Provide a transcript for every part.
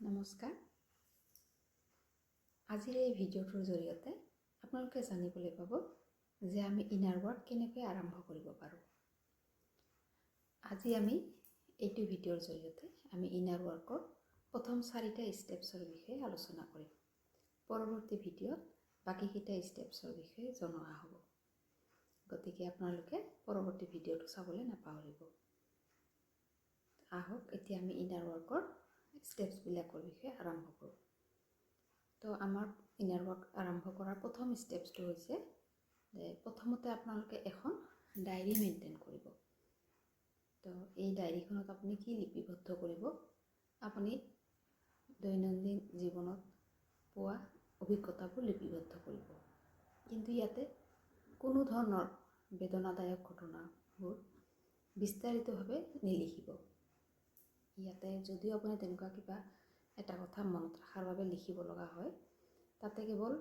নমস্কাৰ। আজিৰ এই ভিডিঅ'টোৰ জৰিয়তে আপোনালোকে জানিবলৈ পাব যে আমি ইনাৰ ৱৰ্ক কেনেকৈ আৰম্ভ কৰিব পাৰোঁ। আজি আমি এইটো ভিডিঅ'ৰ জৰিয়তে আমি ইনাৰ ৱৰ্কৰ প্ৰথম 4টা ষ্টেপছৰ বিষয়ে আলোচনা কৰিম। পৰৱৰ্তী ভিডিঅ'ত বাকীকেইটা ষ্টেপছৰ বিষয়ে জনোৱা হ'ব। গতিকে আপোনালোকে পৰৱৰ্তী ভিডিঅ'টো চাবলৈ নাপাহৰিব। আহক এতিয়া আমি ইনাৰ ৱৰ্কৰ ষ্টেপছবিলাকৰ বিষয়ে আৰম্ভ কৰোঁ। তো আমাৰ ইনাৰ ৱৰ্ক আৰম্ভ কৰাৰ প্ৰথম ষ্টেপছটো হৈছে যে প্ৰথমতে আপোনালোকে এখন ডায়েৰী মেইনটেইন কৰিব। তো এই ডায়েৰীখনত আপুনি কি লিপিবদ্ধ কৰিব? আপুনি দৈনন্দিন জীৱনত পোৱা অভিজ্ঞতাবোৰ লিপিবদ্ধ কৰিব। কিন্তু ইয়াতে কোনো ধৰণৰ বেদনাদায়ক ঘটনাবোৰ বিস্তাৰিতভাৱে নিলিখিব। ইয়াতে যদিও আপুনি তেনেকুৱা কিবা এটা কথা মনত ৰখাৰ বাবে লিখিব লগা হয়, তাতে কেৱল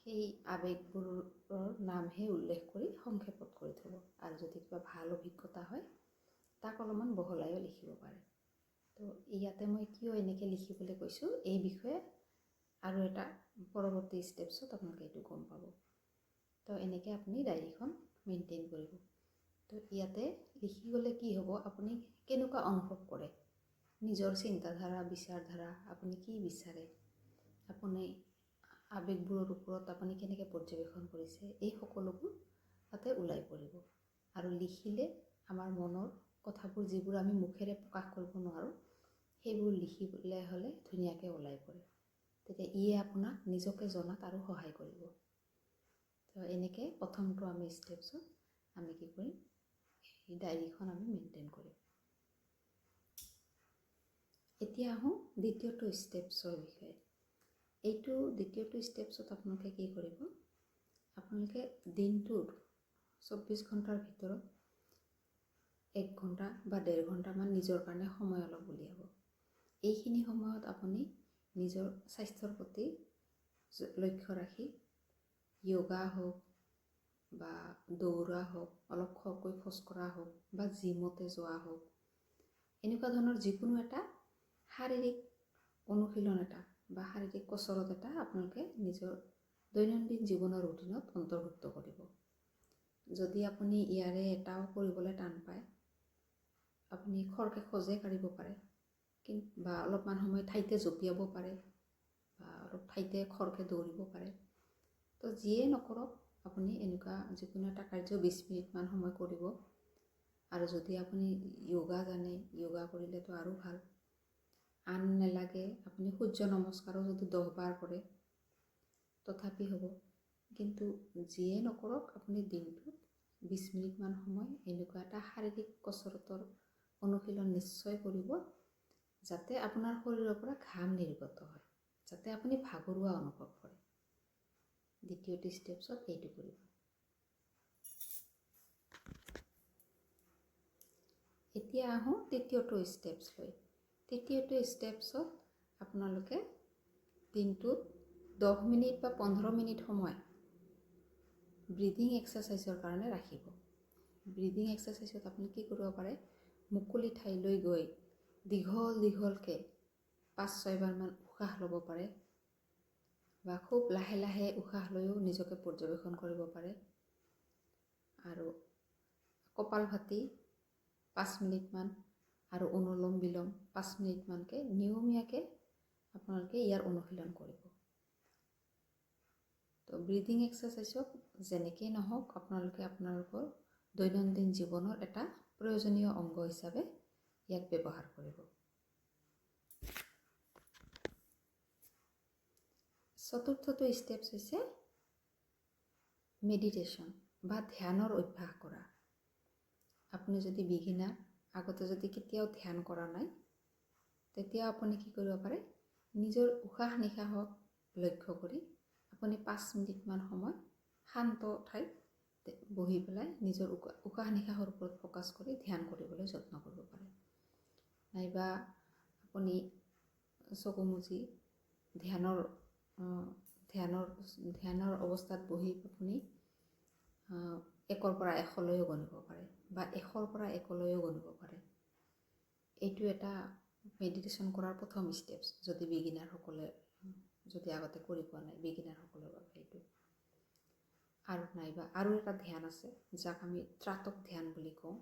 সেই আৱেগবোৰৰ নামহে উল্লেখ কৰি সংক্ষেপত কৰি থ'ব। আৰু যদি কিবা ভাল অভিজ্ঞতা হয় তাক অলপমান বহলাইও লিখিব পাৰে। তো ইয়াতে মই কিয় এনেকৈ লিখিবলৈ কৈছোঁ এই বিষয়ে আৰু এটা পৰৱৰ্তী ষ্টেপছত আপোনালোকে এইটো গম পাব। তো এনেকৈ আপুনি ডায়েৰীখন মেইনটেইন কৰিব। তো ইয়াতে লিখি গ'লে কি হ'ব, আপুনি কেনেকুৱা অনুভৱ কৰে, নিজৰ চিন্তাধাৰা বিচাৰধাৰা, আপুনি কি বিচাৰে, আপুনি আৱেগবোৰৰ ওপৰত আপুনি কেনেকৈ পৰ্যবেক্ষণ কৰিছে, এই সকলোবোৰ তাতে ওলাই পৰিব। আৰু লিখিলে আমাৰ মনৰ কথাবোৰ যিবোৰ আমি মুখেৰে প্ৰকাশ কৰিব নোৱাৰোঁ সেইবোৰ লিখিবলৈ হ'লে ধুনীয়াকৈ ওলাই পৰে। তেতিয়া ইয়ে আপোনাক নিজকে জনাত আৰু সহায় কৰিব। তো এনেকৈ প্ৰথমটো আমি ষ্টেপছত আমি কি কৰিম, এই ডায়েৰীখন আমি মেইনটেইন কৰিম। এতিয়া আহোঁ দ্বিতীয়টো ষ্টেপছৰ বিষয়ে। এইটো দ্বিতীয়টো ষ্টেপছত আপোনালোকে কি কৰিব, আপোনালোকে দিনটোৰ 24 ঘণ্টাৰ ভিতৰত 1 ঘণ্টা বা 1.5 ঘণ্টামান নিজৰ কাৰণে সময় অলপ উলিয়াব। এইখিনি সময়ত আপুনি নিজৰ স্বাস্থ্যৰ প্ৰতি লক্ষ্য ৰাখি য়োগা হওক বা দৌৰা হওক, অলপ খৰকৈ খোজকঢ়া হওক বা জিমতে যোৱা হওক, এনেকুৱা ধৰণৰ যিকোনো এটা শাৰীৰিক অনুশীলন এটা বা শাৰীৰিক কচৰত এটা আপোনালোকে নিজৰ দৈনন্দিন জীৱনৰ ৰুটিনত অন্তৰ্ভুক্ত কৰিব। যদি আপুনি ইয়াৰে এটাও কৰিবলৈ টান পায়, আপুনি খৰকৈ খোজে কাঢ়িব পাৰে, বা অলপমান সময় ঠাইতে জঁপিয়াব পাৰে, বা অলপ ঠাইতে খৰকৈ দৌৰিব পাৰে। তো যিয়ে নকৰক আপুনি এনেকুৱা যিকোনো এটা কাৰ্য 20 মিনিটমান সময় কৰিব। আৰু যদি আপুনি য়োগা জানে, য়োগা কৰিলেতো আৰু ভাল। আন নেলাগে আপুনি সূৰ্য নমস্কাৰো যদি 10 বাৰ কৰে তথাপি হ'ব। কিন্তু যিয়ে নকৰক আপুনি দিনটোত 20 মিনিটমান সময় এনেকুৱা এটা শাৰীৰিক কচৰতৰ অনুশীলন নিশ্চয় কৰিব, যাতে আপোনাৰ শৰীৰৰ পৰা ঘাম নিৰ্গত হয়, যাতে আপুনি ভাগৰুৱা অনুভৱ কৰে। দ্বিতীয়টো ষ্টেপছত এইটো কৰিব। এতিয়া আহোঁ তৃতীয়টো ষ্টেপছলৈ। তৃতীয়টো ষ্টেপছত আপোনালোকে দিনটোত 10 মিনিট বা 15 মিনিট সময় ব্ৰিডিং এক্সাৰচাইজৰ কাৰণে ৰাখিব। ব্ৰিডিং এক্সাৰচাইজত আপুনি কি কৰিব পাৰে, মুকলি ঠাইলৈ গৈ দীঘলকৈ 5-6 বাৰমান উশাহ ল'ব পাৰে, বা খুব লাহে লাহে উশাহ লৈও নিজকে পৰ্যবেক্ষণ কৰিব পাৰে। আৰু কপালভাতি 5 মিনিটমান আৰু অনুলোম বিলোম 5 মিনিটমানকৈ নিয়মীয়াকৈ আপোনালোকে ইয়াৰ অনুশীলন কৰিব। তো ব্ৰিডিং এক্সাৰচাইজক যেনেকেই নহওক আপোনালোকে আপোনালোকৰ দৈনন্দিন জীৱনৰ এটা প্ৰয়োজনীয় অংগ হিচাপে ইয়াক ব্যৱহাৰ কৰিব। চতুৰ্থটো ষ্টেপছ হৈছে মেডিটেশ্যন বা ধ্যানৰ অভ্যাস কৰা। আপুনি যদি বিগিনাৰ, আগতে যদি কেতিয়াও ধ্যান কৰা নাই, তেতিয়া আপুনি কি কৰিব পাৰে, নিজৰ উশাহ নিশাহক লক্ষ্য কৰি আপুনি 5 মিনিটমান সময় শান্ত ঠাইত বহি পেলাই নিজৰ উশাহ নিশাহৰ ওপৰত ফ'কাছ কৰি ধ্যান কৰিবলৈ যত্ন কৰিব পাৰে। নাইবা আপুনি চকু মুজি ধ্যানৰ অৱস্থাত বহি আপুনি 1ৰ পৰা 100লৈও গণিব পাৰে, বা 100ৰ পৰা 1লৈও গণিব পাৰে। এইটো এটা মেডিটেশ্যন কৰাৰ প্ৰথম ষ্টেপছ, যদি বিগিনাৰসকলে যদি আগতে কৰি পোৱা নাই, বিগিনাৰসকলৰ বাবে এইটো। আৰু নাইবা আৰু এটা ধ্যান আছে যাক আমি ত্ৰাটক ধ্যান বুলি কওঁ।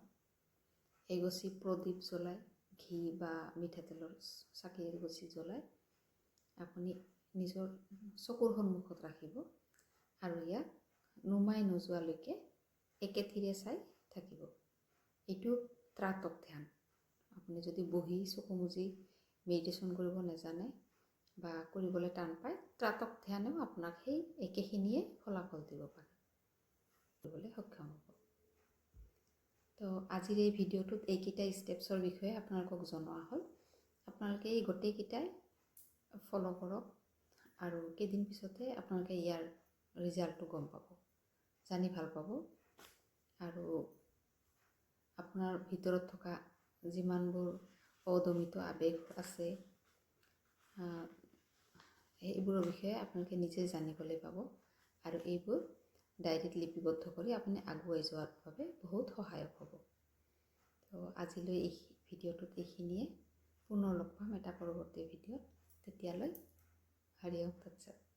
এগছি প্ৰদীপ জ্বলাই, ঘি বা মিঠাতেলৰ চাকি এগছি জ্বলাই আপুনি নিজৰ চকুৰ সন্মুখত ৰাখিব আৰু ইয়াক নুমাই নোযোৱালৈকে একেথিৰে চাই থাকিব। এইটো ত্ৰাটক ধ্যান। আপুনি যদি বহি চকু মুজি মেডিটেশ্যন কৰিব নাজানে বা কৰিবলৈ টান পায়, ত্ৰাটক ধ্যানেও আপোনাক সেই একেখিনিয়ে ফলাফল দিব পাৰে, কৰিবলৈ সক্ষম হ'ব। তো আজিৰ এই ভিডিঅ'টোত এইকেইটা ষ্টেপছৰ বিষয়ে আপোনালোকক জনোৱা হ'ল। আপোনালোকে এই গোটেইকেইটাই ফ'ল' কৰক আৰু কেইদিন পিছতে আপোনালোকে ইয়াৰ ৰিজাল্টটো গম পাব, জানি ভাল পাব। আৰু আপোনাৰ ভিতৰত থকা যিমানবোৰ অদমিত আৱেগ আছে এইবোৰৰ বিষয়ে আপোনালোকে নিজে জানিবলৈ পাব আৰু এইবোৰ ডায়েৰীত লিপিবদ্ধ কৰি আপুনি আগুৱাই যোৱাৰ বাবে বহুত সহায়ক হ'ব। তো আজিলৈ এই ভিডিঅ'টোত এইখিনিয়ে। পুনৰ লগ পাম এটা পৰৱৰ্তী ভিডিঅ'ত। তেতিয়ালৈ হৰি ওম তৎসৎ।